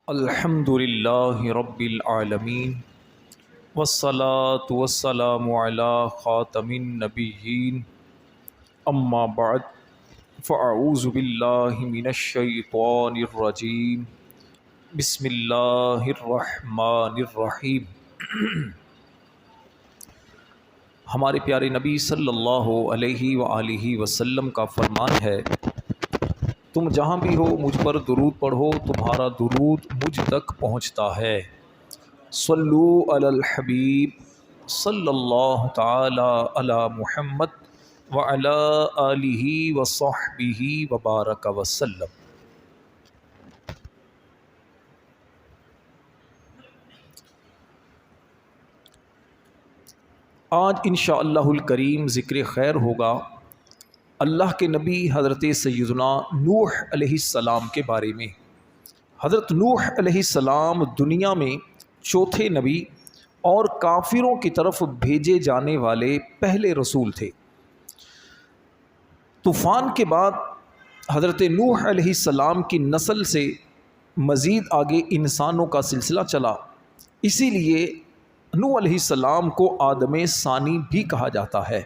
الحمد للہ رب العالمین والصلاة والسلام علی خاتم النبیین اما بعد فاعوذ باللہ من الشیطان الرجیم بسم اللہ الرحمن الرحیم۔ ہمارے پیارے نبی صلی اللہ علیہ وآلہ وسلم کا فرمان ہے، تم جہاں بھی ہو مجھ پر درود پڑھو، تمہارا درود مجھ تک پہنچتا ہے۔ صلو علی الحبیب صلی اللہ تعالی علی محمد وعلی آلہ وصحبہ وبارک وسلم۔ آج انشاءاللہ الکریم ذکر خیر ہوگا اللہ کے نبی حضرت سیدنا نوح علیہ السلام کے بارے میں۔ حضرت نوح علیہ السلام دنیا میں چوتھے نبی اور کافروں کی طرف بھیجے جانے والے پہلے رسول تھے۔ طوفان کے بعد حضرت نوح علیہ السلام کی نسل سے مزید آگے انسانوں کا سلسلہ چلا، اسی لیے نوح علیہ السلام کو آدم ثانی بھی کہا جاتا ہے۔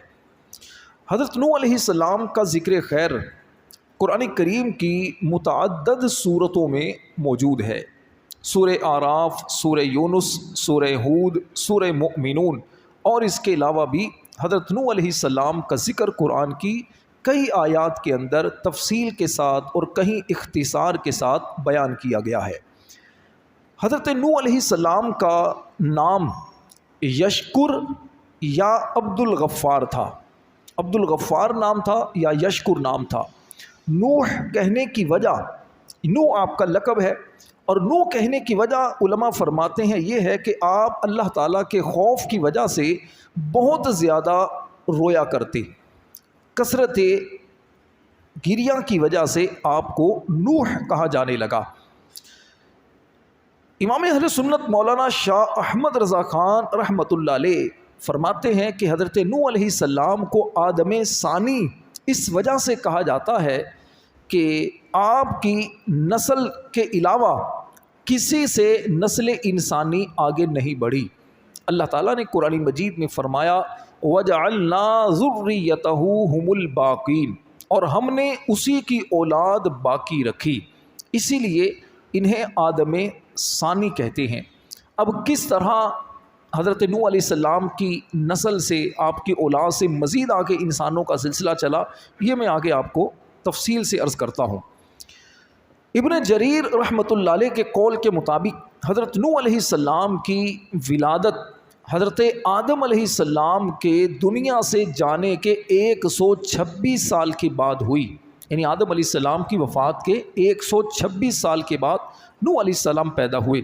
حضرت نوح علیہ السلام کا ذکر خیر قرآن کریم کی متعدد صورتوں میں موجود ہے۔ سورہ اعراف، سورہ یونس، سورہ ہود، سورہ مؤمنون اور اس کے علاوہ بھی حضرت نوح علیہ السلام کا ذکر قرآن کی کئی آیات کے اندر تفصیل کے ساتھ اور کہیں اختصار کے ساتھ بیان کیا گیا ہے۔ حضرت نوح علیہ السلام کا نام یشکر یا عبد الغفار تھا۔ عبد الغفار نام تھا یا یشکر نام تھا۔ نوح کہنے کی وجہ، نوح آپ کا لقب ہے، اور نوح کہنے کی وجہ علماء فرماتے ہیں یہ ہے کہ آپ اللہ تعالیٰ کے خوف کی وجہ سے بہت زیادہ رویا کرتے، کثرت گریہ کی وجہ سے آپ کو نوح کہا جانے لگا۔ امام اہل سنت مولانا شاہ احمد رضا خان رحمۃ اللہ علیہ فرماتے ہیں کہ حضرت نوح علیہ السلام کو آدم ثانی اس وجہ سے کہا جاتا ہے کہ آپ کی نسل کے علاوہ کسی سے نسل انسانی آگے نہیں بڑھی۔ اللہ تعالیٰ نے قرآن مجید میں فرمایا وَجَعَلْنَا ذُرِّيَّتَهُ هُمُ الْبَاقِينَ، اور ہم نے اسی کی اولاد باقی رکھی، اسی لیے انہیں آدم ثانی کہتے ہیں۔ اب کس طرح حضرت نوح علیہ السلام کی نسل سے، آپ کی اولاد سے مزید آگے انسانوں کا سلسلہ چلا، یہ میں آگے آپ کو تفصیل سے عرض کرتا ہوں۔ ابن جریر رحمۃ اللہ علیہ کے قول کے مطابق حضرت نوح علیہ السلام کی ولادت حضرت آدم علیہ السلام کے دنیا سے جانے کے 126 سال کے بعد ہوئی، یعنی آدم علیہ السلام کی وفات کے 126 سال کے بعد نوح علیہ السلام پیدا ہوئے،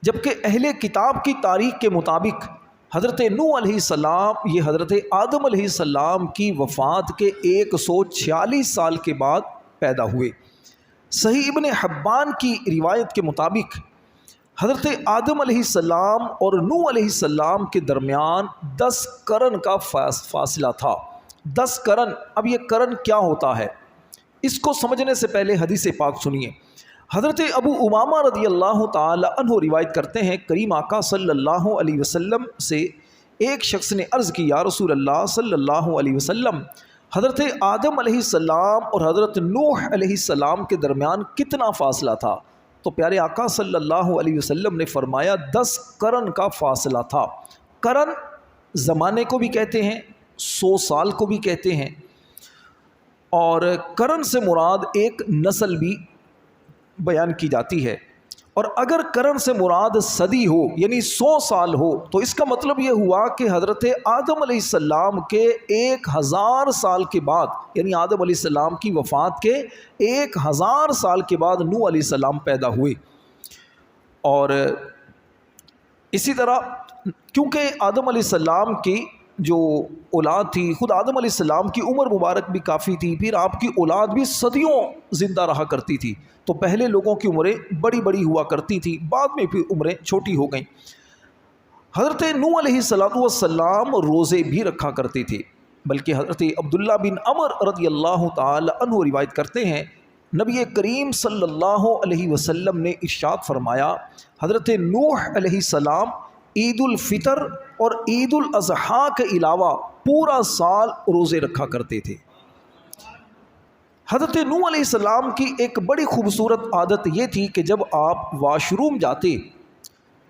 جبکہ اہل کتاب کی تاریخ کے مطابق حضرت نوح علیہ السلام یہ حضرت آدم علیہ السلام کی وفات کے 146 سال کے بعد پیدا ہوئے۔ صحیح ابن حبان کی روایت کے مطابق حضرت آدم علیہ السلام اور نوح علیہ السلام کے درمیان 10 قرن کا فاصلہ تھا۔ 10 قرن، اب یہ قرن کیا ہوتا ہے اس کو سمجھنے سے پہلے حدیث پاک سنیے۔ حضرت ابو امامہ رضی اللہ تعالی عنہ روایت کرتے ہیں، کریم آقا صلی اللہ علیہ وسلم سے ایک شخص نے عرض کی، یا رسول اللہ صلی اللہ علیہ وسلم، حضرت آدم علیہ السلام اور حضرت نوح علیہ السلام کے درمیان کتنا فاصلہ تھا؟ تو پیارے آقا صلی اللہ علیہ وسلم نے فرمایا 10 قرن کا فاصلہ تھا۔ قرن زمانے کو بھی کہتے ہیں، 100 سال کو بھی کہتے ہیں، اور قرن سے مراد ایک نسل بھی بیان کی جاتی ہے۔ اور اگر قرن سے مراد صدی ہو یعنی 100 سال ہو تو اس کا مطلب یہ ہوا کہ حضرت آدم علیہ السلام کے 1000 سال کے بعد، یعنی آدم علیہ السلام کی وفات کے 1000 سال کے بعد نوح علیہ السلام پیدا ہوئے۔ اور اسی طرح کیونکہ آدم علیہ السلام کی جو اولاد تھی، خود آدم علیہ السلام کی عمر مبارک بھی کافی تھی، پھر آپ کی اولاد بھی صدیوں زندہ رہا کرتی تھی، تو پہلے لوگوں کی عمریں بڑی بڑی ہوا کرتی تھی، بعد میں پھر عمریں چھوٹی ہو گئیں۔ حضرت نوح علیہ السلام روزے بھی رکھا کرتے تھے، بلکہ حضرت عبداللہ بن عمر رضی اللہ تعالی عنہ روایت کرتے ہیں، نبی کریم صلی اللہ علیہ وسلم نے ارشاد فرمایا، حضرت نوح علیہ السلام عید الفطر اور عید الاضحیٰ کے علاوہ پورا سال روزے رکھا کرتے تھے۔ حضرت نوح علیہ السلام کی ایک بڑی خوبصورت عادت یہ تھی کہ جب آپ واش روم جاتے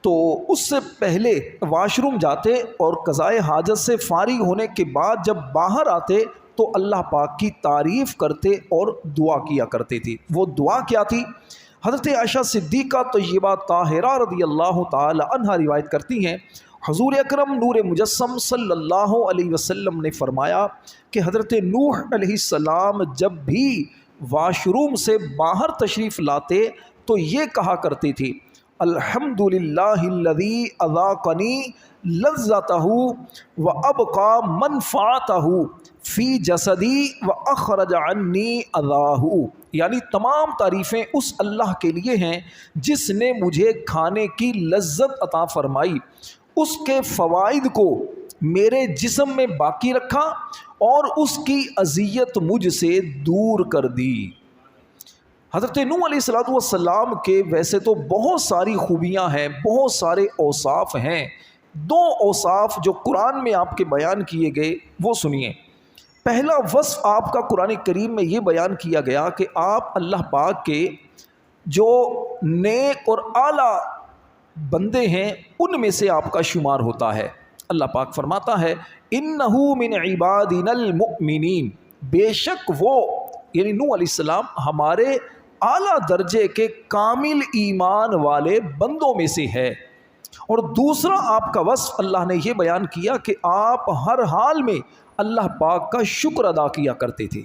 تو اس سے پہلے واش روم جاتے اور قضائے حاجت سے فارغ ہونے کے بعد جب باہر آتے تو اللہ پاک کی تعریف کرتے اور دعا کیا کرتے تھے۔ وہ دعا کیا تھی؟ حضرت عائشہ صدیقہ طیبہ طاہرہ رضی اللہ تعالی عنہا روایت کرتی ہیں، حضور اکرم نور مجسم صلی اللہ علیہ وسلم نے فرمایا کہ حضرت نوح علیہ السلام جب بھی واش روم سے باہر تشریف لاتے تو یہ کہا کرتے تھے، الحمدللہ الذی اذاقنی لذتہ وابقى منفعتہ فی جسدی واخرج عنی اذاہ، یعنی تمام تعریفیں اس اللہ کے لیے ہیں جس نے مجھے کھانے کی لذت عطا فرمائی، اس کے فوائد کو میرے جسم میں باقی رکھا اور اس کی اذیت مجھ سے دور کر دی۔ حضرت نوح علیہ السلام کے ویسے تو بہت ساری خوبیاں ہیں، بہت سارے اوصاف ہیں، دو اوصاف جو قرآن میں آپ کے بیان کیے گئے وہ سنیے۔ پہلا وصف آپ کا قرآن کریم میں یہ بیان کیا گیا کہ آپ اللہ پاک کے جو نیک اور اعلیٰ بندے ہیں ان میں سے آپ کا شمار ہوتا ہے۔ اللہ پاک فرماتا ہے، اِنَّهُ مِنْ عِبَادِنَا الْمُؤْمِنِينَ، بے شک وہ یعنی نوح علیہ السلام ہمارے اعلیٰ درجے کے کامل ایمان والے بندوں میں سے ہے۔ اور دوسرا آپ کا وصف اللہ نے یہ بیان کیا کہ آپ ہر حال میں اللہ پاک کا شکر ادا کیا کرتے تھے،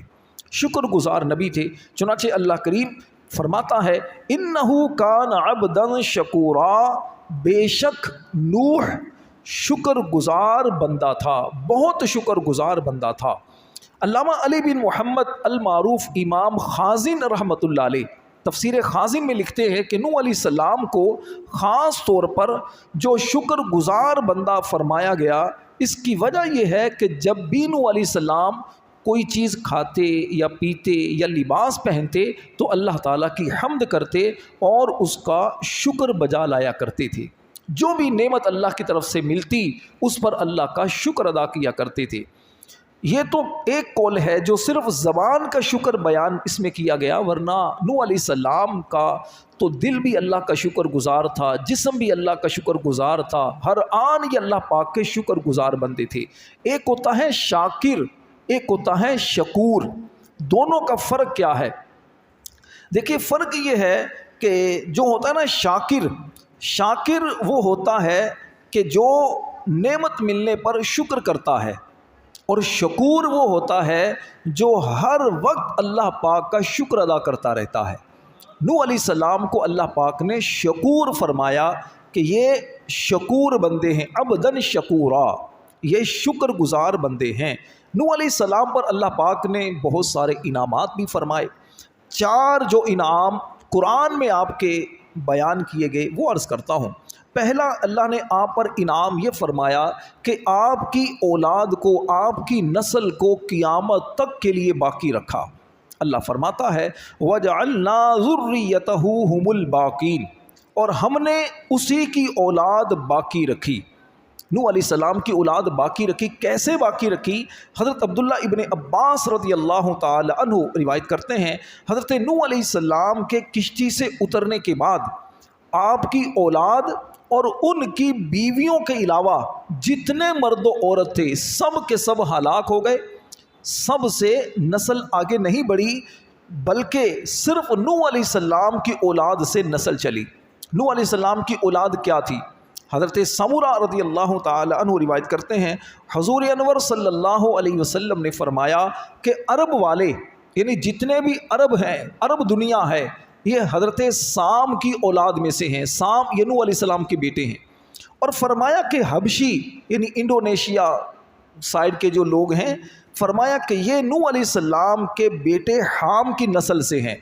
شکر گزار نبی تھے۔ چنانچہ اللہ کریم فرماتا ہے، اِنَّهُ كَانَ عَبْدًا شَكُورًا، بے شک نوح شکر گزار بندہ تھا، بہت شکر گزار بندہ تھا۔ علامہ علی بن محمد المعروف امام خازن رحمۃ اللہ علیہ تفسیر خازن میں لکھتے ہیں کہ نوح علیہ السلام کو خاص طور پر جو شکر گزار بندہ فرمایا گیا، اس کی وجہ یہ ہے کہ جب بھی نوح علیہ السلام کوئی چیز کھاتے یا پیتے یا لباس پہنتے تو اللہ تعالیٰ کی حمد کرتے اور اس کا شکر بجا لایا کرتے تھے۔ جو بھی نعمت اللہ کی طرف سے ملتی اس پر اللہ کا شکر ادا کیا کرتے تھے۔ یہ تو ایک قول ہے جو صرف زبان کا شکر بیان اس میں کیا گیا، ورنہ نوح علیہ السلام کا تو دل بھی اللہ کا شکر گزار تھا، جسم بھی اللہ کا شکر گزار تھا، ہر آن یہ اللہ پاک کے شکر گزار بندے تھے۔ ایک ہوتا ہے شاکر، ایک ہوتا ہے شکور، دونوں کا فرق کیا ہے؟ دیکھیے فرق یہ ہے کہ جو ہوتا ہے نا شاکر وہ ہوتا ہے کہ جو نعمت ملنے پر شکر کرتا ہے، اور شکور وہ ہوتا ہے جو ہر وقت اللہ پاک کا شکر ادا کرتا رہتا ہے۔ نوح علیہ السلام کو اللہ پاک نے شکور فرمایا کہ یہ شکور بندے ہیں، عبدن شکورا، یہ شکر گزار بندے ہیں۔ نوح علیہ السلام پر اللہ پاک نے بہت سارے انعامات بھی فرمائے۔ 4 جو انعام قرآن میں آپ کے بیان کیے گئے وہ عرض کرتا ہوں۔ پہلا، اللہ نے آپ پر انعام یہ فرمایا کہ آپ کی اولاد کو، آپ کی نسل کو قیامت تک کے لیے باقی رکھا۔ اللہ فرماتا ہے، وَجَعَلْنَا ذُرِّيَّتَهُ هُمُ الْبَاقِينَ، اور ہم نے اسی کی اولاد باقی رکھی۔ نوح علیہ السلام کی اولاد باقی رکھی، کیسے باقی رکھی؟ حضرت عبداللہ ابن عباس رضی اللہ تعالی عنہ روایت کرتے ہیں، حضرت نوح علیہ السلام کے کشتی سے اترنے کے بعد آپ کی اولاد اور ان کی بیویوں کے علاوہ جتنے مرد و عورت تھے سب کے سب ہلاک ہو گئے، سب سے نسل آگے نہیں بڑھی، بلکہ صرف نوح علیہ السلام کی اولاد سے نسل چلی۔ نوح علیہ السلام کی اولاد کیا تھی؟ حضرت سمرہ رضی اللہ تعالی عنہ روایت کرتے ہیں، حضور انور صلی اللہ علیہ وسلم نے فرمایا کہ عرب والے یعنی جتنے بھی عرب ہیں، عرب دنیا ہے، یہ حضرت سام کی اولاد میں سے ہیں۔ سام یہ نوح علیہ السلام کے بیٹے ہیں۔ اور فرمایا کہ حبشی یعنی انڈونیشیا سائڈ کے جو لوگ ہیں، فرمایا کہ یہ نوح علیہ السلام کے بیٹے حام کی نسل سے ہیں۔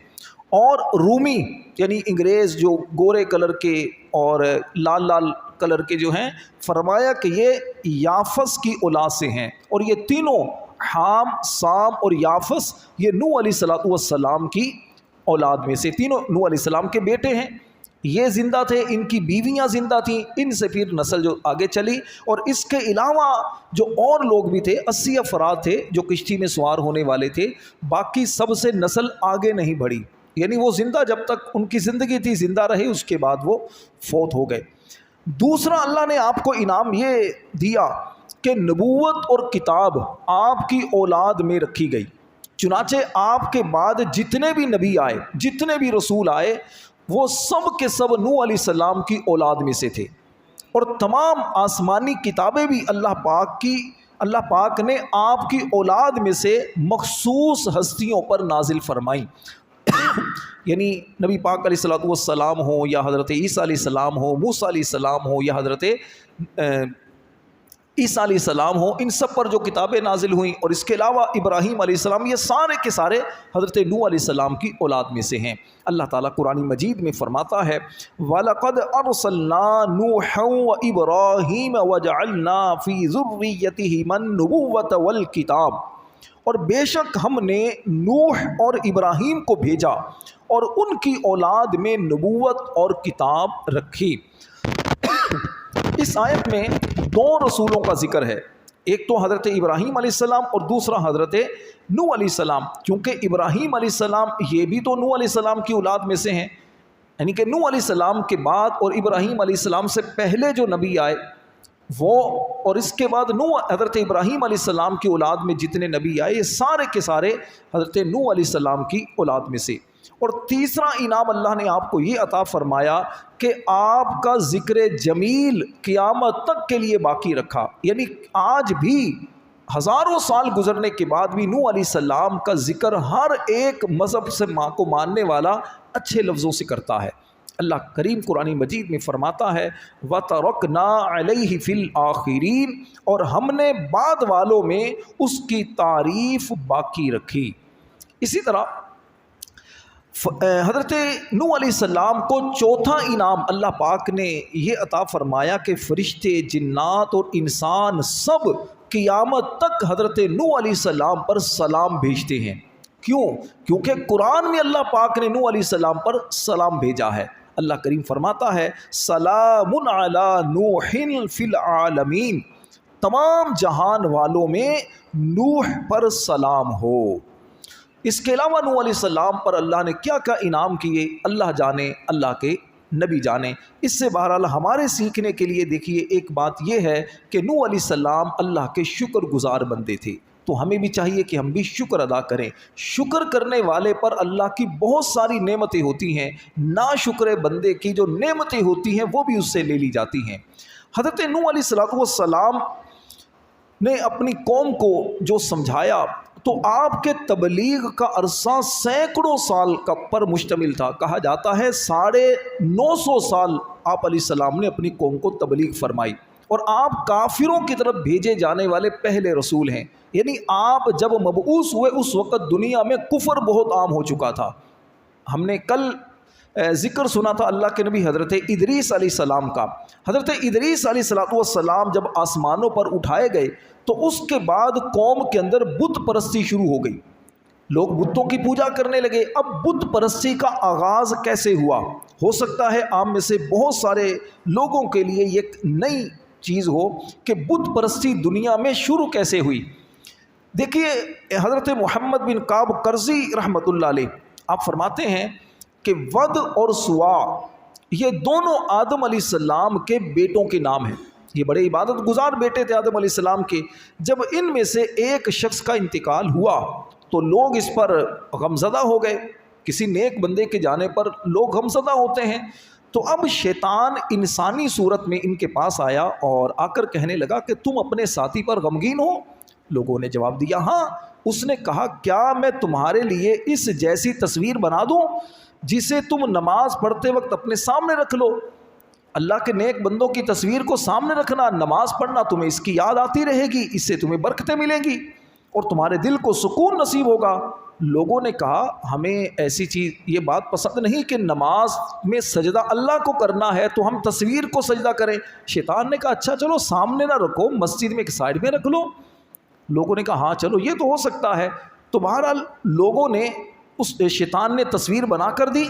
اور رومی یعنی انگریز جو گورے کلر کے اور لال لال کلر کے جو ہیں، فرمایا کہ یہ یافس کی اولاد سے ہیں۔ اور یہ تینوں حام، سام اور یافس یہ نوح علیہ السلام کی اولاد میں سے، تینوں نوح علیہ السلام کے بیٹے ہیں، یہ زندہ تھے، ان کی بیویاں زندہ تھیں، ان سے پھر نسل جو آگے چلی، اور اس کے علاوہ جو اور لوگ بھی تھے 80 افراد تھے جو کشتی میں سوار ہونے والے تھے، باقی سب سے نسل آگے نہیں بڑھی، یعنی وہ زندہ جب تک ان کی زندگی تھی زندہ رہے، اس کے بعد وہ فوت ہو گئے۔ دوسرا اللہ نے آپ کو انعام یہ دیا کہ نبوت اور کتاب آپ کی اولاد میں رکھی گئی، چنانچہ آپ کے بعد جتنے بھی نبی آئے، جتنے بھی رسول آئے، وہ سب کے سب نوح علیہ السلام کی اولاد میں سے تھے، اور تمام آسمانی کتابیں بھی اللہ پاک نے آپ کی اولاد میں سے مخصوص ہستیوں پر نازل فرمائیں، یعنی نبی پاک علیہ السلام ہوں یا حضرت عیسیٰ علیہ السلام ہوں، موسیٰ علیہ السلام ہوں یا حضرت عیسیٰ علیہ السلام ہوں، ان سب پر جو کتابیں نازل ہوئیں، اور اس کے علاوہ ابراہیم علیہ السلام، یہ سارے کے سارے حضرت نوح علیہ السلام کی اولاد میں سے ہیں۔ اللہ تعالیٰ قرآن مجید میں فرماتا ہے وَلَقَدْ أَرْسَلْنَا نُوحًا وَإِبْرَاهِيمَ وَجَعَلْنَا فِي ذُرِّيَّتِهِمَا النُّبُوَّةَ وَالْكِتَابَ، اور بے شک ہم نے نوح اور ابراہیم کو بھیجا اور ان کی اولاد میں نبوت اور کتاب رکھی۔ اس آیت میں دو رسولوں کا ذکر ہے، ایک تو حضرت ابراہیم علیہ السلام اور دوسرا حضرت نوح علیہ السلام، کیونکہ ابراہیم علیہ السلام یہ بھی تو نوح علیہ السلام کی اولاد میں سے ہیں، یعنی کہ نوح علیہ السلام کے بعد اور ابراہیم علیہ السلام سے پہلے جو نبی آئے وہ، اور اس کے بعد حضرت ابراہیم علیہ السلام کی اولاد میں جتنے نبی آئے، یہ سارے کے سارے حضرت نوح علیہ السلام کی اولاد میں سے۔ اور تیسرا انعام اللہ نے آپ کو یہ عطا فرمایا کہ آپ کا ذکر جمیل قیامت تک کے لیے باقی رکھا، یعنی آج بھی ہزاروں سال گزرنے کے بعد بھی نوح علیہ السلام کا ذکر ہر ایک مذہب سے کو ماننے والا اچھے لفظوں سے کرتا ہے۔ اللہ کریم قرآن مجید میں فرماتا ہے وَتَرَكْنَا عَلَيْهِ فِي الْآخِرِينَ، اور ہم نے بعد والوں میں اس کی تعریف باقی رکھی۔ اسی طرح حضرت نوح علیہ السلام کو چوتھا انعام اللہ پاک نے یہ عطا فرمایا کہ فرشتے، جنات اور انسان سب قیامت تک حضرت نوح علیہ السلام پر سلام بھیجتے ہیں۔ کیوں؟ کیونکہ قرآن میں اللہ پاک نے نوح علیہ السلام پر سلام بھیجا ہے۔ اللہ کریم فرماتا ہے سلام علی نوح فی العالمین، تمام جہان والوں میں نوح پر سلام ہو۔ اس کے علاوہ نوح علیہ السلام پر اللہ نے کیا کیا انعام کیے اللہ جانے، اللہ کے نبی جانے۔ اس سے بہرحال ہمارے سیکھنے کے لیے دیکھیے ایک بات یہ ہے کہ نوح علیہ السلام اللہ کے شکر گزار بندے تھے، تو ہمیں بھی چاہیے کہ ہم بھی شکر ادا کریں۔ شکر کرنے والے پر اللہ کی بہت ساری نعمتیں ہوتی ہیں، ناشکر بندے کی جو نعمتیں ہوتی ہیں وہ بھی اس سے لے لی جاتی ہیں۔ حضرت نوح علیہ السلام نے اپنی قوم کو جو سمجھایا تو آپ کے تبلیغ کا عرصہ سینکڑوں سال پر مشتمل تھا، کہا جاتا ہے 950 سال آپ علیہ السلام نے اپنی قوم کو تبلیغ فرمائی، اور آپ کافروں کی طرف بھیجے جانے والے پہلے رسول ہیں، یعنی آپ جب مبعوث ہوئے اس وقت دنیا میں کفر بہت عام ہو چکا تھا۔ ہم نے کل ذکر سنا تھا اللہ کے نبی حضرت ادریس علیہ السلام کا۔ حضرت ادریس علیہ السلام جب آسمانوں پر اٹھائے گئے تو اس کے بعد قوم کے اندر بت پرستی شروع ہو گئی، لوگ بتوں کی پوجا کرنے لگے۔ اب بت پرستی کا آغاز کیسے ہوا؟ ہو سکتا ہے عام میں سے بہت سارے لوگوں کے لیے یہ ایک نئی چیز ہو کہ بت پرستی دنیا میں شروع کیسے ہوئی۔ دیکھیے حضرت محمد بن کعب قرظی رحمۃ اللہ علیہ آپ فرماتے ہیں کہ ود اور سوا یہ دونوں آدم علیہ السلام کے بیٹوں کے نام ہیں، یہ بڑے عبادت گزار بیٹے تھے آدم علیہ السلام کے۔ جب ان میں سے ایک شخص کا انتقال ہوا تو لوگ اس پر غمزدہ ہو گئے، کسی نیک بندے کے جانے پر لوگ غمزدہ ہوتے ہیں۔ تو اب شیطان انسانی صورت میں ان کے پاس آیا اور آ کر کہنے لگا کہ تم اپنے ساتھی پر غمگین ہو؟ لوگوں نے جواب دیا ہاں۔ اس نے کہا کیا میں تمہارے لیے اس جیسی تصویر بنا دوں جسے تم نماز پڑھتے وقت اپنے سامنے رکھ لو؟ اللہ کے نیک بندوں کی تصویر کو سامنے رکھنا، نماز پڑھنا، تمہیں اس کی یاد آتی رہے گی، اس سے تمہیں برکتیں ملیں گی اور تمہارے دل کو سکون نصیب ہوگا۔ لوگوں نے کہا ہمیں ایسی چیز، یہ بات پسند نہیں کہ نماز میں سجدہ اللہ کو کرنا ہے تو ہم تصویر کو سجدہ کریں۔ شیطان نے کہا اچھا چلو سامنے نہ رکھو، مسجد میں ایک سائڈ میں رکھ لو۔ لوگوں نے کہا ہاں چلو یہ تو ہو سکتا ہے۔ تو بہرحال لوگوں نے اس شیطان نے تصویر بنا کر دی،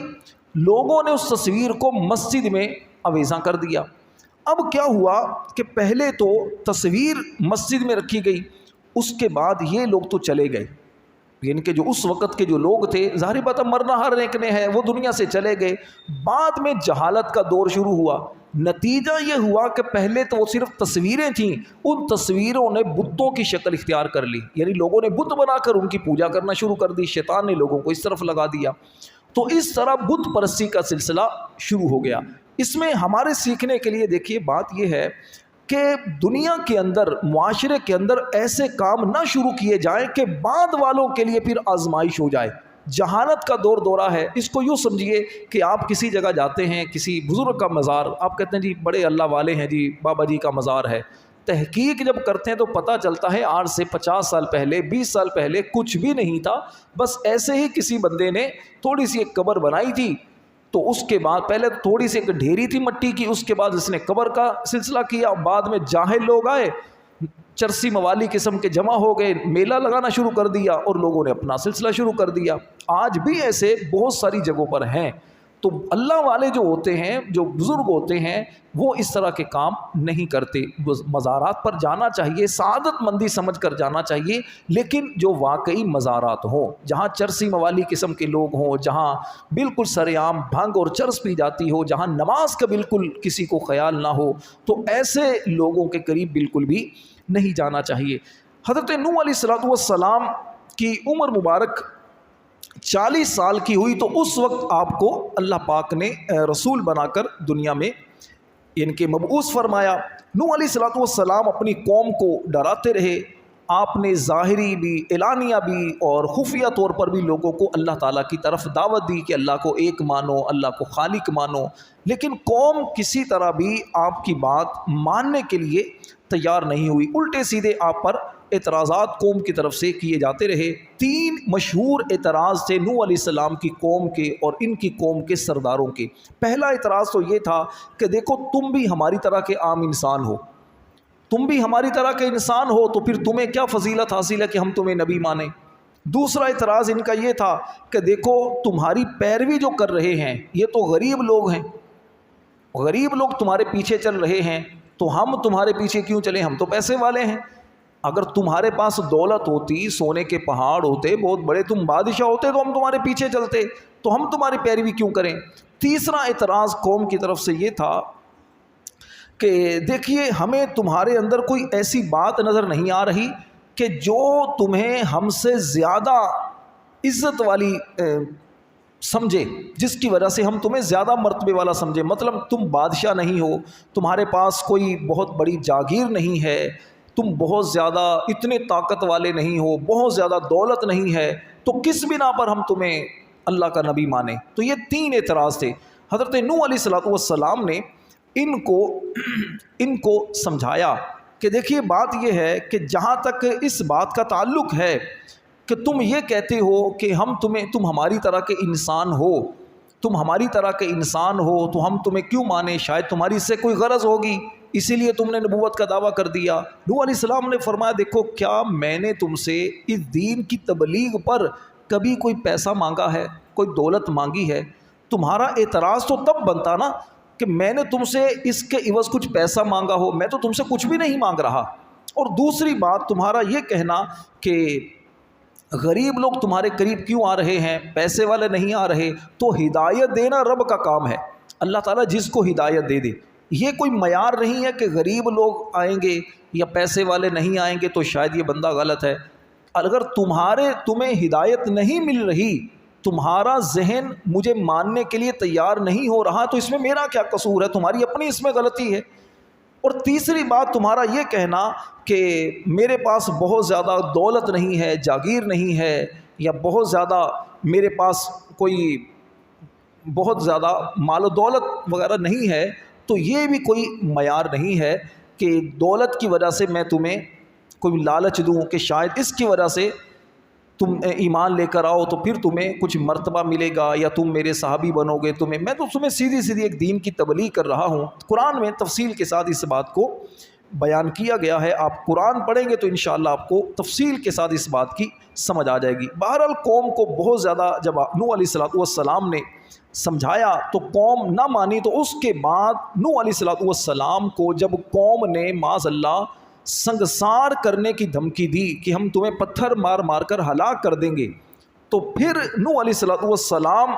لوگوں نے اس تصویر کو مسجد میں آویزاں کر دیا۔ اب کیا ہوا کہ پہلے تو تصویر مسجد میں رکھی گئی، اس کے بعد یہ لوگ تو چلے گئے، یعنی کہ جو اس وقت کے جو لوگ تھے، ظاہر بات ہے مرنا ہر ایک نے ہے، وہ دنیا سے چلے گئے۔ بعد میں جہالت کا دور شروع ہوا۔ نتیجہ یہ ہوا کہ پہلے تو وہ صرف تصویریں تھیں، ان تصویروں نے بتوں کی شکل اختیار کر لی، یعنی لوگوں نے بت بنا کر ان کی پوجا کرنا شروع کر دی، شیطان نے لوگوں کو اس طرف لگا دیا۔ تو اس طرح بت پرستی کا سلسلہ شروع ہو گیا۔ اس میں ہمارے سیکھنے کے لیے دیکھیے بات یہ ہے کہ دنیا کے اندر، معاشرے کے اندر ایسے کام نہ شروع کیے جائیں کہ بعد والوں کے لیے پھر آزمائش ہو جائے۔ جہالت کا دور دورہ ہے، اس کو یوں سمجھیے کہ آپ کسی جگہ جاتے ہیں، کسی بزرگ کا مزار، آپ کہتے ہیں جی بڑے اللہ والے ہیں جی، بابا جی کا مزار ہے۔ تحقیق جب کرتے ہیں تو پتہ چلتا ہے آج سے 50 سال پہلے، 20 سال پہلے کچھ بھی نہیں تھا، بس ایسے ہی کسی بندے نے تھوڑی سی ایک قبر بنائی تھی، تو اس کے بعد پہلے تھوڑی سی ایک ڈھیری تھی مٹی کی، اس کے بعد اس نے قبر کا سلسلہ کیا، بعد میں جاہل لوگ آئے، چرسی موالی قسم کے جمع ہو گئے، میلہ لگانا شروع کر دیا اور لوگوں نے اپنا سلسلہ شروع کر دیا۔ آج بھی ایسے بہت ساری جگہوں پر ہیں۔ تو اللہ والے جو ہوتے ہیں، جو بزرگ ہوتے ہیں، وہ اس طرح کے کام نہیں کرتے۔ مزارات پر جانا چاہیے، سعادت مندی سمجھ کر جانا چاہیے، لیکن جو واقعی مزارات ہوں، جہاں چرسی موالی قسم کے لوگ ہوں، جہاں بالکل سر عام بھنگ اور چرس پی جاتی ہو، جہاں نماز کا بالکل کسی کو خیال نہ ہو، تو ایسے لوگوں کے قریب بالکل بھی نہیں جانا چاہیے۔ حضرت نوح علیہ السلام کی عمر مبارک 40 سال کی ہوئی، تو اس وقت آپ کو اللہ پاک نے رسول بنا کر دنیا میں ان کے مبعوث فرمایا۔ نوح علیہ السلام اپنی قوم کو ڈراتے رہے، آپ نے ظاہری بھی، اعلانیہ بھی اور خفیہ طور پر بھی لوگوں کو اللہ تعالیٰ کی طرف دعوت دی کہ اللہ کو ایک مانو، اللہ کو خالق مانو، لیکن قوم کسی طرح بھی آپ کی بات ماننے کے لیے تیار نہیں ہوئی، الٹے سیدھے آپ پر اعتراضات قوم کی طرف سے کیے جاتے رہے۔ 3 مشہور اعتراض تھے نوح علیہ السلام کی قوم کے اور ان کی قوم کے سرداروں کے۔ پہلا اعتراض تو یہ تھا کہ دیکھو تم بھی ہماری طرح کے عام انسان ہو، تم بھی ہماری طرح کے انسان ہو، تو پھر تمہیں کیا فضیلت حاصل ہے کہ ہم تمہیں نبی مانیں۔ دوسرا اعتراض ان کا یہ تھا کہ دیکھو تمہاری پیروی جو کر رہے ہیں یہ تو غریب لوگ ہیں، غریب لوگ تمہارے پیچھے چل رہے ہیں، تو ہم تمہارے پیچھے کیوں چلیں، ہم تو پیسے والے ہیں۔ اگر تمہارے پاس دولت ہوتی، سونے کے پہاڑ ہوتے، بہت بڑے تم بادشاہ ہوتے، تو ہم تمہارے پیچھے چلتے، تو ہم تمہاری پیروی کیوں کریں۔ تیسرا اعتراض قوم کی طرف سے یہ تھا کہ دیکھیے ہمیں تمہارے اندر کوئی ایسی بات نظر نہیں آ رہی کہ جو تمہیں ہم سے زیادہ عزت والی سمجھے، جس کی وجہ سے ہم تمہیں زیادہ مرتبے والا سمجھے۔ مطلب تم بادشاہ نہیں ہو، تمہارے پاس کوئی بہت بڑی جاگیر نہیں ہے، تم بہت زیادہ اتنے طاقت والے نہیں ہو، بہت زیادہ دولت نہیں ہے، تو کس بنا پر ہم تمہیں اللہ کا نبی مانیں۔ تو یہ 3 اعتراض تھے۔ حضرت نوح علیہ السلام نے ان کو سمجھایا کہ دیکھیے بات یہ ہے کہ جہاں تک اس بات کا تعلق ہے کہ تم یہ کہتے ہو کہ تم ہماری طرح کے انسان ہو، تم ہماری طرح کے انسان ہو تو ہم تمہیں کیوں مانیں، شاید تمہاری اس سے کوئی غرض ہوگی، اسی لیے تم نے نبوت کا دعویٰ کر دیا۔ نوح علیہ السلام نے فرمایا دیکھو کیا میں نے تم سے اس دین کی تبلیغ پر کبھی کوئی پیسہ مانگا ہے، کوئی دولت مانگی ہے؟ تمہارا اعتراض تو تب بنتا نا کہ میں نے تم سے اس کے عوض کچھ پیسہ مانگا ہو، میں تو تم سے کچھ بھی نہیں مانگ رہا۔ اور دوسری بات تمہارا یہ کہنا کہ غریب لوگ تمہارے قریب کیوں آ رہے ہیں، پیسے والے نہیں آ رہے، تو ہدایت دینا رب کا کام ہے، اللہ تعالیٰ جس کو ہدایت دے دے۔ یہ کوئی معیار نہیں ہے کہ غریب لوگ آئیں گے یا پیسے والے نہیں آئیں گے تو شاید یہ بندہ غلط ہے۔ اگر تمہیں ہدایت نہیں مل رہی، تمہارا ذہن مجھے ماننے کے لیے تیار نہیں ہو رہا، تو اس میں میرا کیا قصور ہے، تمہاری اپنی اس میں غلطی ہے۔ اور تیسری بات تمہارا یہ کہنا کہ میرے پاس بہت زیادہ دولت نہیں ہے، جاگیر نہیں ہے، یا بہت زیادہ میرے پاس کوئی بہت زیادہ مال و دولت وغیرہ نہیں ہے، تو یہ بھی کوئی معیار نہیں ہے کہ دولت کی وجہ سے میں تمہیں کوئی لالچ دوں کہ شاید اس کی وجہ سے تم ایمان لے کر آؤ تو پھر تمہیں کچھ مرتبہ ملے گا یا تم میرے صحابی بنو گے۔ میں تو تمہیں سیدھی ایک دین کی تبلیغ کر رہا ہوں۔ قرآن میں تفصیل کے ساتھ اس بات کو بیان کیا گیا ہے. آپ قرآن پڑھیں گے تو انشاءاللہ آپ کو تفصیل کے ساتھ اس بات کی سمجھ آ جائے گی. بہرحال قوم کو بہت زیادہ جب نوح علیہ السلام نے سمجھایا تو قوم نہ مانی. تو اس کے بعد نوح علیہ السلام کو جب قوم نے معاذ اللہ سنگسار کرنے کی دھمکی دی کہ ہم تمہیں پتھر مار مار کر ہلاک کر دیں گے، تو پھر نوح علیہ السلام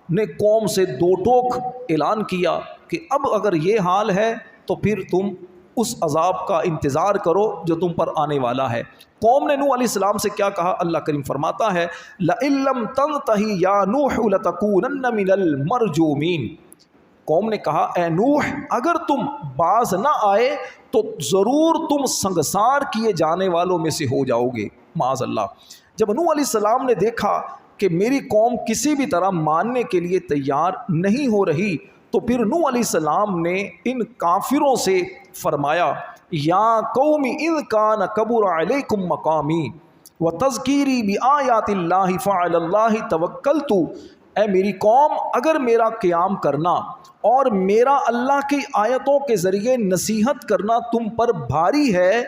نے قوم سے دو ٹوک اعلان کیا کہ اب اگر یہ حال ہے تو پھر تم اس عذاب کا انتظار کرو جو تم پر آنے والا ہے. قوم نے نوح علیہ السلام سے کیا کہا؟ اللہ کریم فرماتا ہے لَإِن لَّمْ تَنْتَهِ يَا نُوحُ لَتَكُونَنَّ مِنَ الْمَرْجُومِينَ. قوم نے کہا اے نوح اگر تم باز نہ آئے تو ضرور تم سنگسار کیے جانے والوں میں سے ہو جاؤ گے. معاذ اللہ. جب نوح علیہ السلام نے دیکھا کہ میری قوم کسی بھی طرح ماننے کے لیے تیار نہیں ہو رہی تو پھر نوح علیہ السلام نے ان کافروں سے فرمایا یا قوم اذ کان کبر علیکم مقامی وتذکیری بآیات اللہ فعلی اللہ توکلت. اے میری قوم اگر میرا قیام کرنا اور میرا اللہ کی آیتوں کے ذریعے نصیحت کرنا تم پر بھاری ہے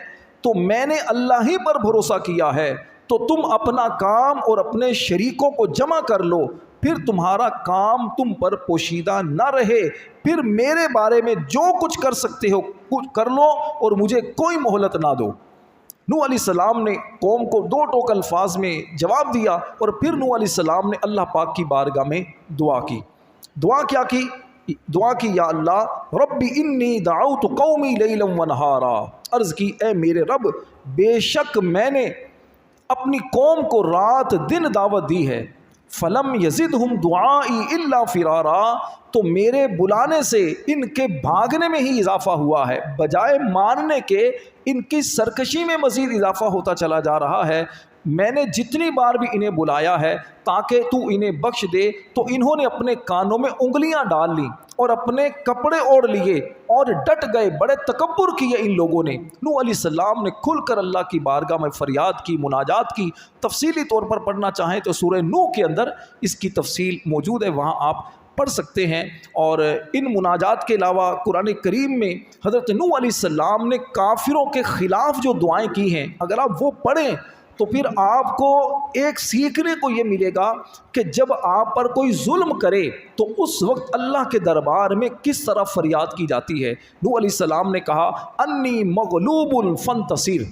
تو میں نے اللہ ہی پر بھروسہ کیا ہے، تو تم اپنا کام اور اپنے شریکوں کو جمع کر لو، پھر تمہارا کام تم پر پوشیدہ نہ رہے، پھر میرے بارے میں جو کچھ کر سکتے ہو کچھ کر لو اور مجھے کوئی مہلت نہ دو. نوح علیہ السلام نے قوم کو دو ٹوک الفاظ میں جواب دیا اور پھر نوح علیہ السلام نے اللہ پاک کی بارگاہ میں دعا کی. دعا کیا کی؟ دعا کی یا اللہ ربی انی دعوت قومی لیلا ونہارا. عرض کی اے میرے رب بے شک میں نے اپنی قوم کو رات دن دعوت دی ہے، فلم یزدہم دعائی الا فرارا. تو میرے بلانے سے ان کے بھاگنے میں ہی اضافہ ہوا ہے، بجائے ماننے کے ان کی سرکشی میں مزید اضافہ ہوتا چلا جا رہا ہے. میں نے جتنی بار بھی انہیں بلایا ہے تاکہ تو انہیں بخش دے تو انہوں نے اپنے کانوں میں انگلیاں ڈال لیں اور اپنے کپڑے اوڑھ لیے اور ڈٹ گئے. بڑے تکبر کیے ان لوگوں نے. نوح علیہ السلام نے کھل کر اللہ کی بارگاہ میں فریاد کی، مناجات کی. تفصیلی طور پر پڑھنا چاہیں تو سورہ نوح کے اندر اس کی تفصیل موجود ہے، وہاں آپ پڑھ سکتے ہیں. اور ان مناجات کے علاوہ قرآن کریم میں حضرت نوح علیہ السلام نے کافروں کے خلاف جو دعائیں کی ہیں اگر آپ وہ پڑھیں تو پھر آپ کو ایک سیکھنے کو یہ ملے گا کہ جب آپ پر کوئی ظلم کرے تو اس وقت اللہ کے دربار میں کس طرح فریاد کی جاتی ہے. نوح علیہ السلام نے کہا انی مغلوب فانتصر.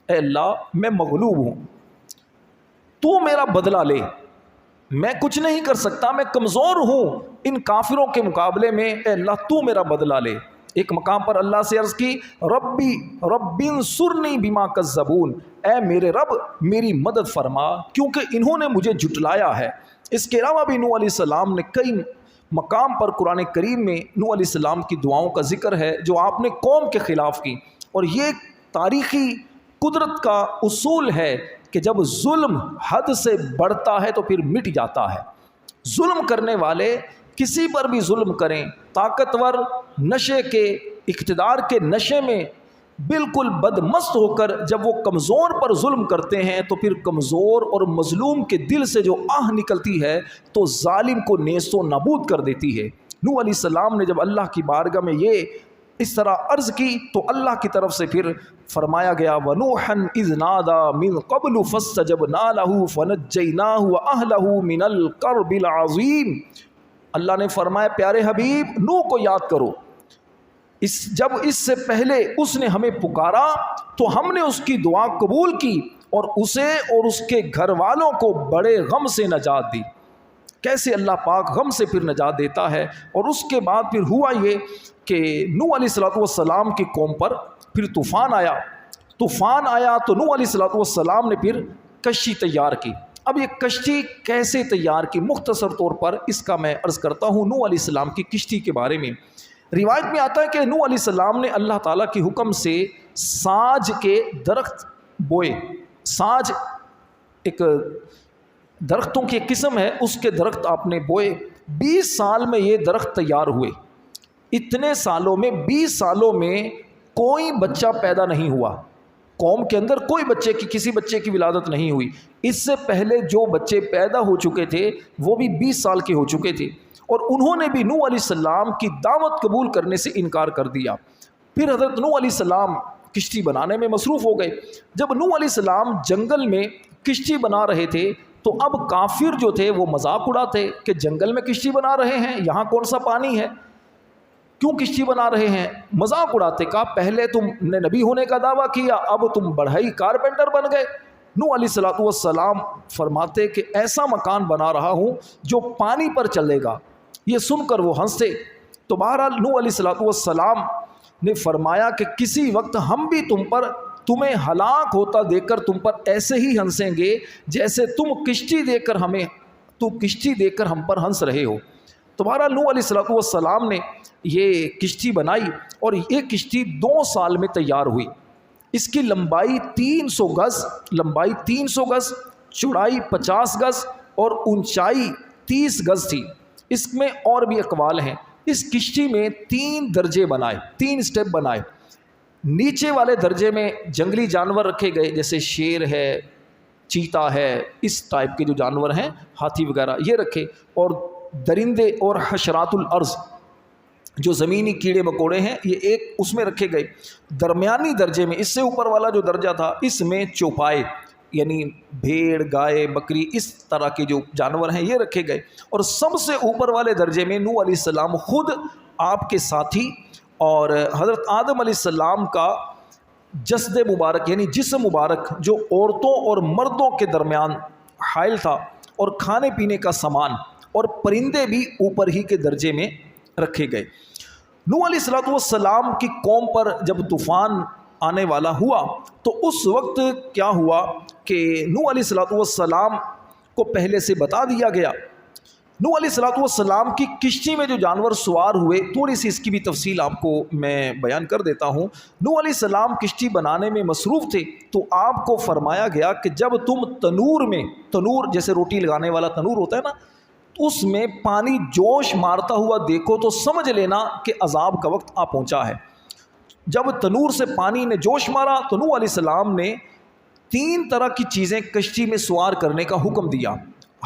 اے اللہ میں مغلوب ہوں، تو میرا بدلہ لے، میں کچھ نہیں کر سکتا، میں کمزور ہوں ان کافروں کے مقابلے میں، اے اللہ تو میرا بدلہ لے. ایک مقام پر اللہ سے عرض کی ربی انصرنی بما کذبون. اے میرے رب میری مدد فرما کیونکہ انہوں نے مجھے جھٹلایا ہے. اس کے علاوہ بھی نوح علیہ السلام نے کئی مقام پر قرآن کریم میں نوح علیہ السلام کی دعاؤں کا ذکر ہے جو آپ نے قوم کے خلاف کی. اور یہ تاریخی قدرت کا اصول ہے کہ جب ظلم حد سے بڑھتا ہے تو پھر مٹ جاتا ہے. ظلم کرنے والے کسی پر بھی ظلم کریں، طاقتور نشے کے اقتدار کے نشے میں بالکل بدمست ہو کر جب وہ کمزور پر ظلم کرتے ہیں تو پھر کمزور اور مظلوم کے دل سے جو آہ نکلتی ہے تو ظالم کو نیست و نابود کر دیتی ہے. نوح علیہ السلام نے جب اللہ کی بارگاہ میں یہ اس طرح عرض کی تو اللہ کی طرف سے پھر فرمایا گیا وَنُوحًا اِذْ نَادَى مِن قَبْلُ فَاسْتَجَبْنَا لَهُ فَنَجَّيْنَاهُ وَأَهْلَهُ مِنَ الْكَرْبِ الْعَظِيمِ. اللہ نے فرمایا پیارے حبیب نوح کو یاد کرو، جب اس سے پہلے اس نے ہمیں پکارا تو ہم نے اس کی دعا قبول کی اور اسے اور اس کے گھر والوں کو بڑے غم سے نجات دی. کیسے اللہ پاک غم سے پھر نجات دیتا ہے. اور اس کے بعد پھر ہوا یہ کہ نوح علیہ السلام کی قوم پر پھر طوفان آیا تو نوح علیہ السلام نے پھر کشتی تیار کی. اب یہ کشتی کیسے تیار کی مختصر طور پر اس کا میں عرض کرتا ہوں. نوح علیہ السلام کی کشتی کے بارے میں روایت میں آتا ہے کہ نوح علیہ السلام نے اللہ تعالیٰ کے حکم سے ساج کے درخت بوئے. ساج ایک درختوں کی ایک قسم ہے، اس کے درخت آپ نے بوئے. 20 سال میں یہ درخت تیار ہوئے. اتنے سالوں میں 20 سالوں میں کوئی بچہ پیدا نہیں ہوا. قوم کے اندر کسی بچے کی ولادت نہیں ہوئی. اس سے پہلے جو بچے پیدا ہو چکے تھے وہ بھی 20 سال کے ہو چکے تھے اور انہوں نے بھی نوح علیہ السلام کی دعوت قبول کرنے سے انکار کر دیا. پھر حضرت نوح علیہ السلام کشتی بنانے میں مصروف ہو گئے۔ جب نوح علیہ السلام جنگل میں کشتی بنا رہے تھے تو اب کافر جو تھے وہ مذاق اڑاتے کہ جنگل میں کشتی بنا رہے ہیں، یہاں کون سا پانی ہے، کیوں کشتی بنا رہے ہیں، مذاق اڑاتے۔ کہا پہلے تم نے نبی ہونے کا دعویٰ کیا، اب تم بڑھئی کارپینٹر بن گئے۔ نوح علیہ السلام فرماتے کہ ایسا مکان بنا رہا ہوں جو پانی پر چلے گا۔ یہ سن کر وہ ہنستے۔ تو بہرحال نوح علیہ السلام نے فرمایا کہ کسی وقت ہم بھی تمہیں ہلاک ہوتا دیکھ کر تم پر ایسے ہی ہنسیں گے جیسے تم کشتی دیکھ کر ہم پر ہنس رہے ہو۔ تو بہرحال نوح علیہ السلام نے یہ کشتی بنائی اور یہ کشتی 2 سال میں تیار ہوئی۔ اس کی لمبائی 300 گز، چوڑائی 50 گز اور اونچائی 30 گز تھی۔ اس میں اور بھی اقوال ہیں۔ اس کشتی میں 3 درجے بنائے، 3 سٹیپ بنائے۔ نیچے والے درجے میں جنگلی جانور رکھے گئے جیسے شیر ہے، چیتا ہے، اس ٹائپ کے جو جانور ہیں، ہاتھی وغیرہ یہ رکھے، اور درندے اور حشرات الارض جو زمینی کیڑے مکوڑے ہیں یہ ایک اس میں رکھے گئے۔ درمیانی درجے میں، اس سے اوپر والا جو درجہ تھا، اس میں چوپائے یعنی بھیڑ، گائے، بکری، اس طرح کے جو جانور ہیں یہ رکھے گئے۔ اور سب سے اوپر والے درجے میں نوح علیہ السلام خود، آپ کے ساتھی اور حضرت آدم علیہ السلام کا جسد مبارک یعنی جسم مبارک جو عورتوں اور مردوں کے درمیان حائل تھا، اور کھانے پینے کا سامان اور پرندے بھی اوپر ہی کے درجے میں رکھے گئے۔ نوح علیہ السلام کی قوم پر جب طوفان آنے والا ہوا تو اس وقت کیا ہوا کہ نوح علیہ السلام کو پہلے سے بتا دیا گیا۔ نوح علیہ السلام کی کشتی میں جو جانور سوار ہوئے، تھوڑی سی اس کی بھی تفصیل آپ کو میں بیان کر دیتا ہوں۔ نوح علیہ السلام کشتی بنانے میں مصروف تھے تو آپ کو فرمایا گیا کہ جب تم تنور جیسے روٹی لگانے والا تنور ہوتا ہے نا، اس میں پانی جوش مارتا ہوا دیکھو تو سمجھ لینا کہ عذاب کا وقت آ پہنچا ہے۔ جب تنور سے پانی نے جوش مارا تو نوح علیہ السلام نے 3 طرح کی چیزیں کشتی میں سوار کرنے کا حکم دیا۔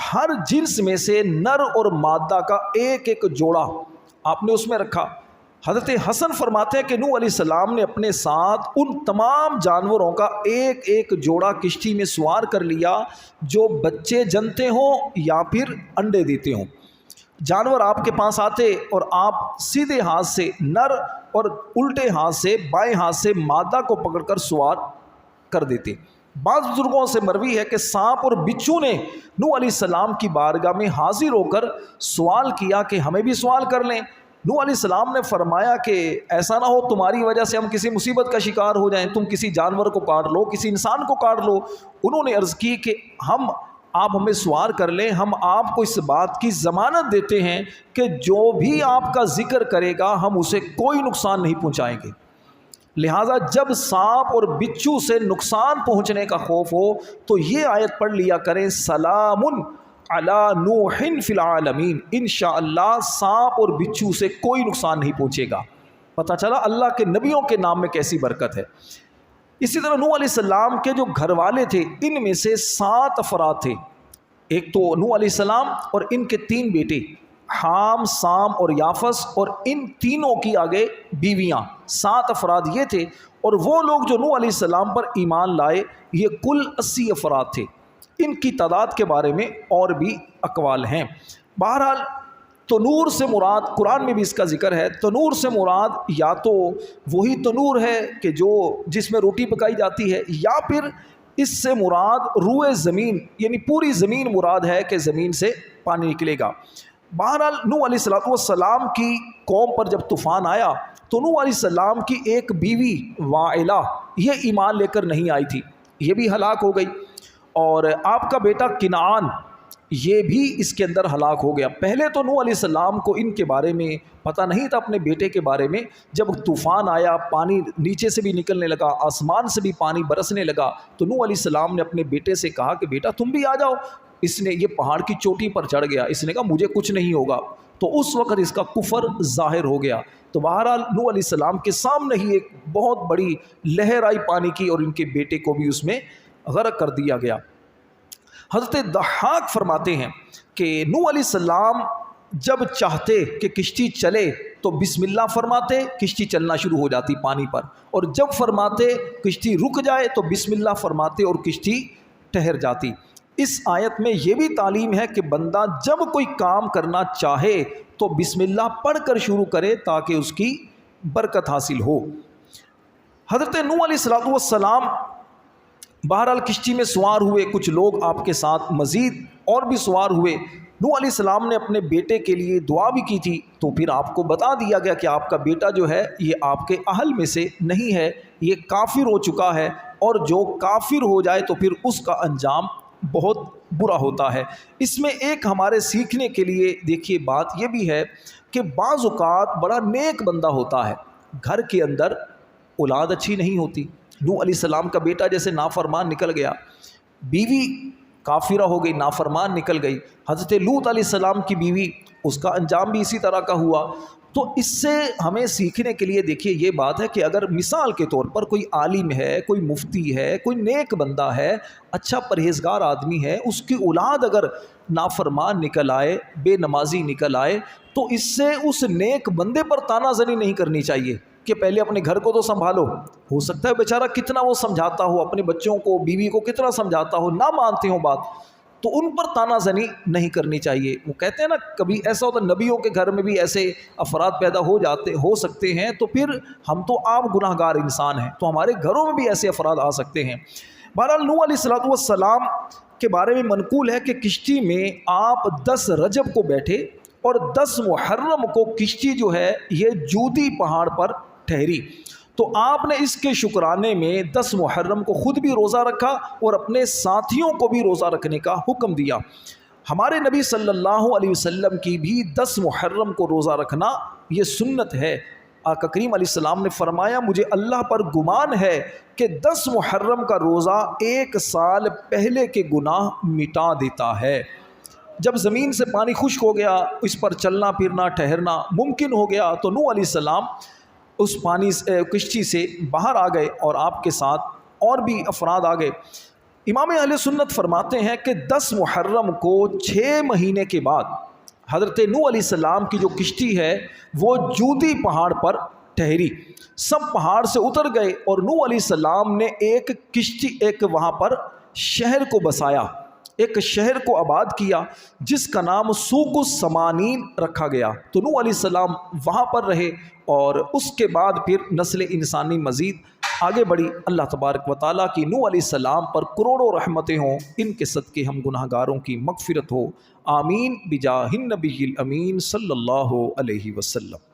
ہر جنس میں سے نر اور مادہ کا ایک جوڑا آپ نے اس میں رکھا۔ حضرت حسن فرماتے ہیں کہ نوح علیہ السلام نے اپنے ساتھ ان تمام جانوروں کا ایک جوڑا کشتی میں سوار کر لیا جو بچے جنتے ہوں یا پھر انڈے دیتے ہوں۔ جانور آپ کے پاس آتے اور آپ سیدھے ہاتھ سے نر اور الٹے ہاتھ سے بائیں ہاتھ سے مادہ کو پکڑ کر سوار کر دیتے۔ بعض بزرگوں سے مروی ہے کہ سانپ اور بچھو نے نوح علیہ السلام کی بارگاہ میں حاضر ہو کر سوال کیا کہ ہمیں بھی سوال کر لیں۔ نوح علیہ السلام نے فرمایا کہ ایسا نہ ہو تمہاری وجہ سے ہم کسی مصیبت کا شکار ہو جائیں، تم کسی جانور کو کاٹ لو، کسی انسان کو کاٹ لو۔ انہوں نے عرض کی کہ آپ ہمیں سوار کر لیں، ہم آپ کو اس بات کی ضمانت دیتے ہیں کہ جو بھی آپ کا ذکر کرے گا ہم اسے کوئی نقصان نہیں پہنچائیں گے۔ لہٰذا جب سانپ اور بچھو سے نقصان پہنچنے کا خوف ہو تو یہ آیت پڑھ لیا کریں، سلام علی نوح فی العالمین، انشاءاللہ سانپ اور بچھو سے کوئی نقصان نہیں پہنچے گا۔ پتہ چلا اللہ کے نبیوں کے نام میں کیسی برکت ہے۔ اسی طرح نوح علیہ السلام کے جو گھر والے تھے ان میں سے 7 افراد تھے۔ ایک تو نوح علیہ السلام اور ان کے 3 بیٹے حام، سام اور یافس، اور ان تینوں کی آگے بیویاں، 7 افراد یہ تھے۔ اور وہ لوگ جو نوح علیہ السلام پر ایمان لائے یہ کل 80 افراد تھے۔ ان کی تعداد کے بارے میں اور بھی اقوال ہیں۔ بہرحال تنور سے مراد، قرآن میں بھی اس کا ذکر ہے، تنور سے مراد یا تو وہی تنور ہے کہ جس میں روٹی پکائی جاتی ہے، یا پھر اس سے مراد روئے زمین یعنی پوری زمین مراد ہے کہ زمین سے پانی نکلے گا۔ بہرحال نوح علیہ السلام کی قوم پر جب طوفان آیا تو نوح علیہ السلام کی ایک بیوی وائلہ یہ ایمان لے کر نہیں آئی تھی، یہ بھی ہلاک ہو گئی، اور آپ کا بیٹا کنعان یہ بھی اس کے اندر ہلاک ہو گیا۔ پہلے تو نوح علیہ السلام کو ان کے بارے میں پتہ نہیں تھا، اپنے بیٹے کے بارے میں۔ جب طوفان آیا، پانی نیچے سے بھی نکلنے لگا، آسمان سے بھی پانی برسنے لگا، تو نوح علیہ السلام نے اپنے بیٹے سے کہا کہ بیٹا تم بھی آ جاؤ۔ اس نے یہ پہاڑ کی چوٹی پر چڑھ گیا، اس نے کہا مجھے کچھ نہیں ہوگا، تو اس وقت اس کا کفر ظاہر ہو گیا۔ تو بہرحال نوح علیہ السلام کے سامنے ہی ایک بہت بڑی لہر آئی پانی کی اور ان کے بیٹے کو بھی اس میں غرق کر دیا گیا۔ حضرت ضحاک فرماتے ہیں کہ نوح علیہ السلام جب چاہتے کہ کشتی چلے تو بسم اللہ فرماتے، کشتی چلنا شروع ہو جاتی پانی پر، اور جب فرماتے کشتی رک جائے تو بسم اللہ فرماتے اور کشتی ٹھہر جاتی۔ اس آیت میں یہ بھی تعلیم ہے کہ بندہ جب کوئی کام کرنا چاہے تو بسم اللہ پڑھ کر شروع کرے تاکہ اس کی برکت حاصل ہو۔ حضرت نوح علیہ السلام بہرحال کشتی میں سوار ہوئے، کچھ لوگ آپ کے ساتھ مزید اور بھی سوار ہوئے۔ نوح علیہ السلام نے اپنے بیٹے کے لیے دعا بھی کی تھی، تو پھر آپ کو بتا دیا گیا کہ آپ کا بیٹا جو ہے یہ آپ کے اہل میں سے نہیں ہے، یہ کافر ہو چکا ہے، اور جو کافر ہو جائے تو پھر اس کا انجام بہت برا ہوتا ہے۔ اس میں ایک ہمارے سیکھنے کے لیے دیکھیے بات یہ بھی ہے کہ بعض اوقات بڑا نیک بندہ ہوتا ہے، گھر کے اندر اولاد اچھی نہیں ہوتی۔ نوح علیہ السلام کا بیٹا جیسے نافرمان نکل گیا، بیوی کافرہ ہو گئی، نافرمان نکل گئی، حضرت لوط علیہ السلام کی بیوی، اس کا انجام بھی اسی طرح کا ہوا۔ تو اس سے ہمیں سیکھنے کے لیے دیکھیے یہ بات ہے کہ اگر مثال کے طور پر کوئی عالم ہے، کوئی مفتی ہے، کوئی نیک بندہ ہے، اچھا پرہیزگار آدمی ہے، اس کی اولاد اگر نافرمان نکل آئے، بے نمازی نکل آئے، تو اس سے اس نیک بندے پر تانا زنی نہیں کرنی چاہیے کہ پہلے اپنے گھر کو تو سنبھالو۔ ہو سکتا ہے بیچارہ کتنا وہ سمجھاتا ہو، اپنے بچوں کو، بیوی کو کتنا سمجھاتا ہو، نہ مانتے ہوں بات، تو ان پر تانا زنی نہیں کرنی چاہیے۔ وہ کہتے ہیں نا کبھی ایسا ہوتا ہے نبیوں کے گھر میں بھی ایسے افراد پیدا ہو سکتے ہیں، تو پھر ہم تو آپ گناہ گار انسان ہیں، تو ہمارے گھروں میں بھی ایسے افراد آ سکتے ہیں۔ بہرحال نوح علیہ السلام کے بارے میں منقول ہے کہ کشتی میں آپ 10 رجب کو بیٹھے اور 10 محرم کو کشتی جو ہے یہ جودی پہاڑ پر ٹھہری۔ تو آپ نے اس کے شکرانے میں 10 محرم کو خود بھی روزہ رکھا اور اپنے ساتھیوں کو بھی روزہ رکھنے کا حکم دیا۔ ہمارے نبی صلی اللہ علیہ وسلم کی بھی 10 محرم کو روزہ رکھنا یہ سنت ہے۔ آقا کریم علیہ السلام نے فرمایا مجھے اللہ پر گمان ہے کہ 10 محرم کا روزہ 1 سال پہلے کے گناہ مٹا دیتا ہے۔ جب زمین سے پانی خشک ہو گیا، اس پر چلنا پھرنا ٹھہرنا ممکن ہو گیا، تو نوح علیہ السلام اس کشتی سے باہر آ گئے اور آپ کے ساتھ اور بھی افراد آ گئے۔ امام اہل سنت فرماتے ہیں کہ 10 محرم کو 6 مہینے کے بعد حضرت نوح علیہ السلام کی جو کشتی ہے وہ جودی پہاڑ پر ٹھہری۔ سب پہاڑ سے اتر گئے اور نوح علیہ السلام نے ایک وہاں پر شہر کو بسایا، ایک شہر کو آباد کیا جس کا نام سوق السمانین رکھا گیا۔ تو نوح علیہ السلام وہاں پر رہے اور اس کے بعد پھر نسل انسانی مزید آگے بڑھی۔ اللہ تبارک و تعالیٰ کی نوح علیہ السلام پر کروڑوں رحمتیں ہوں، ان کے صدقے ہم گناہ گاروں کی مغفرت ہو، آمین بجاہ النبی الامین صلی اللہ علیہ وسلم۔